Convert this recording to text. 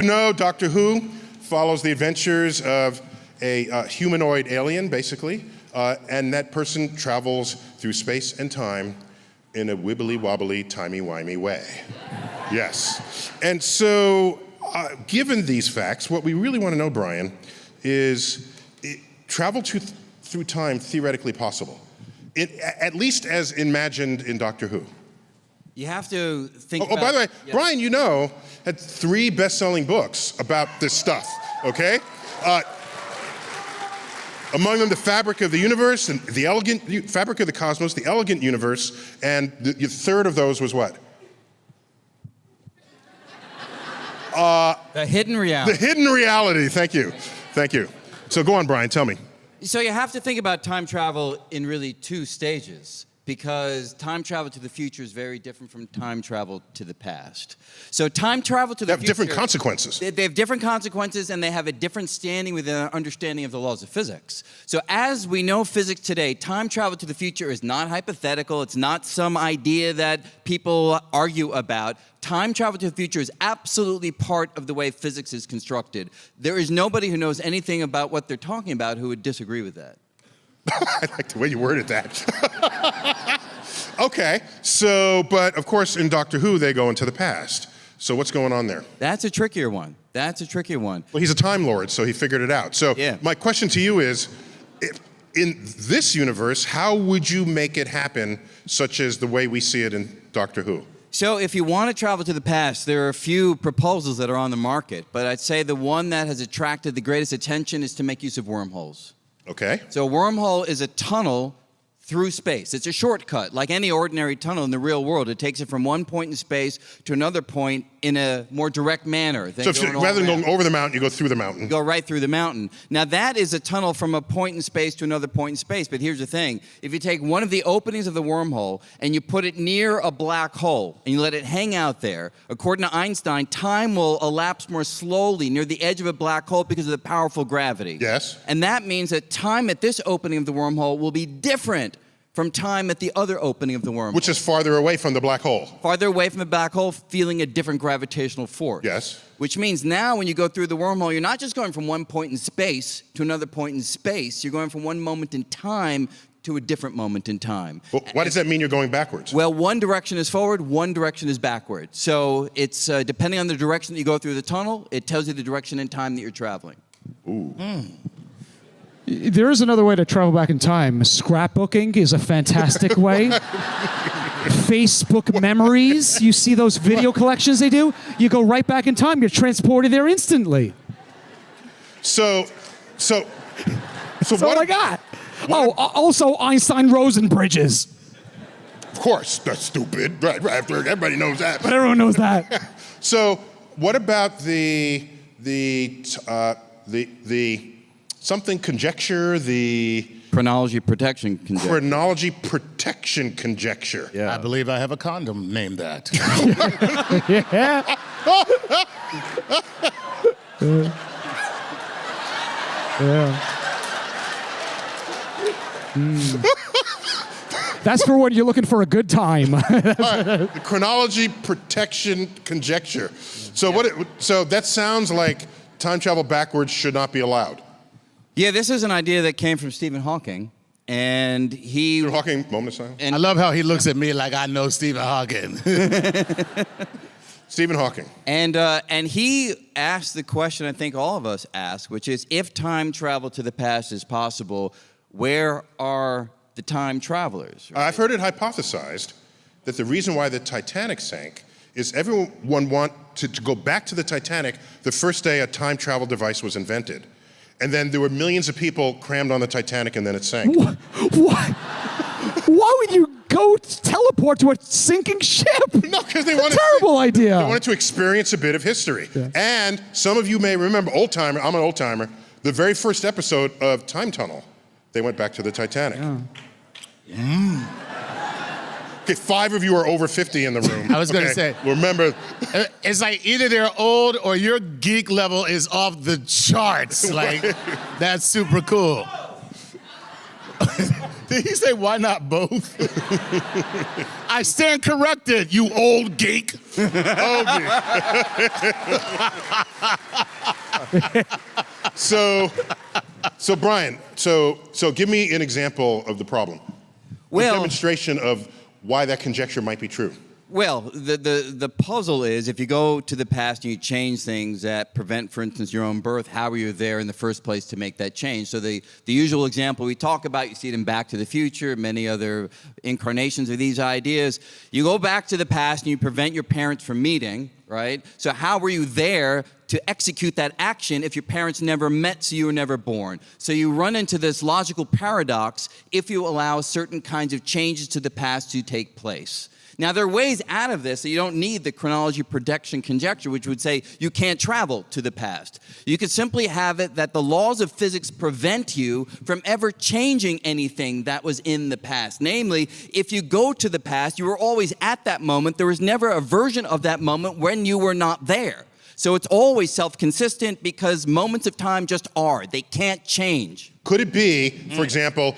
No, Doctor Who follows the adventures of a humanoid alien, basically, and that person travels through space and time in a wibbly-wobbly, timey-wimey way. Yes. And so, given these facts, what we really want to know, Brian, is travel through time theoretically possible? At least as imagined in Doctor Who. You have to think about... Oh, by the way, yeah. Brian, you know, had 3 best-selling books about this stuff, okay? Among them, The Fabric of the Universe, and The Elegant Fabric of the Cosmos, The Elegant Universe, and the third of those was what? The Hidden Reality. The Hidden Reality, thank you. Thank you. So go on, Brian, tell me. So you have to think about time travel in really 2 stages, because time travel to the future is very different from time travel to the past. So time travel to the future... They have different consequences. They have different consequences, and they have a different standing within our understanding of the laws of physics. So as we know physics today, time travel to the future is not hypothetical. It's not some idea that people argue about. Time travel to the future is absolutely part of the way physics is constructed. There is nobody who knows anything about what they're talking about who would disagree with that. I like the way you worded that. Okay, so, but of course in Doctor Who they go into the past. So what's going on there? That's a trickier one. That's a trickier one. Well, he's a Time Lord, so he figured it out. So yeah. My question to you is, in this universe, how would you make it happen, such as the way we see it in Doctor Who? So if you want to travel to the past, there are a few proposals that are on the market, but I'd say the one that has attracted the greatest attention is to make use of wormholes. Okay. So a wormhole is a tunnel through space. It's a shortcut, like any ordinary tunnel in the real world. It takes it from one point in space to another point in a more direct manner. So rather than going over the mountain, you go through the mountain. You go right through the mountain. Now that is a tunnel from a point in space to another point in space, but here's the thing. If you take one of the openings of the wormhole and you put it near a black hole and you let it hang out there, according to Einstein, time will elapse more slowly near the edge of a black hole because of the powerful gravity. Yes. And that means that time at this opening of the wormhole will be different from time at the other opening of the wormhole. Which is farther away from the black hole. Farther away from the black hole, feeling a different gravitational force. Yes. Which means now when you go through the wormhole, you're not just going from one point in space to another point in space, you're going from one moment in time to a different moment in time. Well, why does that mean you're going backwards? Well, one direction is forward, one direction is backward. So it's depending on the direction that you go through the tunnel, it tells you the direction in time that you're traveling. Ooh. There is another way to travel back in time. Scrapbooking is a fantastic way. Facebook memories. You see those video collections they do? You go right back in time. You're transported there instantly. So That's all I got. Also Einstein-Rosen bridges. Of course, that's stupid. Right, everybody knows that. But everyone knows that. So what about the something conjecture, the... Chronology protection conjecture. Chronology protection conjecture. Yeah. I believe I have a condom named that. Yeah. That's for when you're looking for a good time. All right. The chronology protection conjecture. So so that sounds like time travel backwards should not be allowed. Yeah, this is an idea that came from Stephen Hawking, and he... Stephen Hawking, moment of silence. I love how he looks at me like I know Stephen Hawking. Stephen Hawking. And he asked the question I think all of us ask, which is, if time travel to the past is possible, where are the time travelers? Right? I've heard it hypothesized that the reason why the Titanic sank is everyone wanted to go back to the Titanic the first day a time travel device was invented. And then there were millions of people crammed on the Titanic and then it sank. What? Why would you go teleport to a sinking ship? No, because they wanted terrible idea. They wanted to experience a bit of history. Yeah. And some of you may remember, old-timer, I'm an old-timer, the very first episode of Time Tunnel, they went back to the Titanic. Yeah. Okay, 5 of you are over 50 in the room. I was going to say. Remember. It's like either they're old or your geek level is off the charts. Like, that's super cool. Did he say why not both? I stand corrected, you old geek. So Brian, so give me an example of the problem. Well, a demonstration of why that conjecture might be true. Well, the puzzle is if you go to the past and you change things that prevent, for instance, your own birth, how were you there in the first place to make that change? So the usual example we talk about, you see it in Back to the Future, many other incarnations of these ideas. You go back to the past and you prevent your parents from meeting, right? So how were you there to execute that action if your parents never met, so you were never born? So you run into this logical paradox if you allow certain kinds of changes to the past to take place. Now, there are ways out of this that you don't need the chronology prediction conjecture, which would say you can't travel to the past. You could simply have it that the laws of physics prevent you from ever changing anything that was in the past. Namely, if you go to the past, you were always at that moment. There was never a version of that moment when you were not there. So it's always self-consistent because moments of time just are. They can't change. Could it be, for example,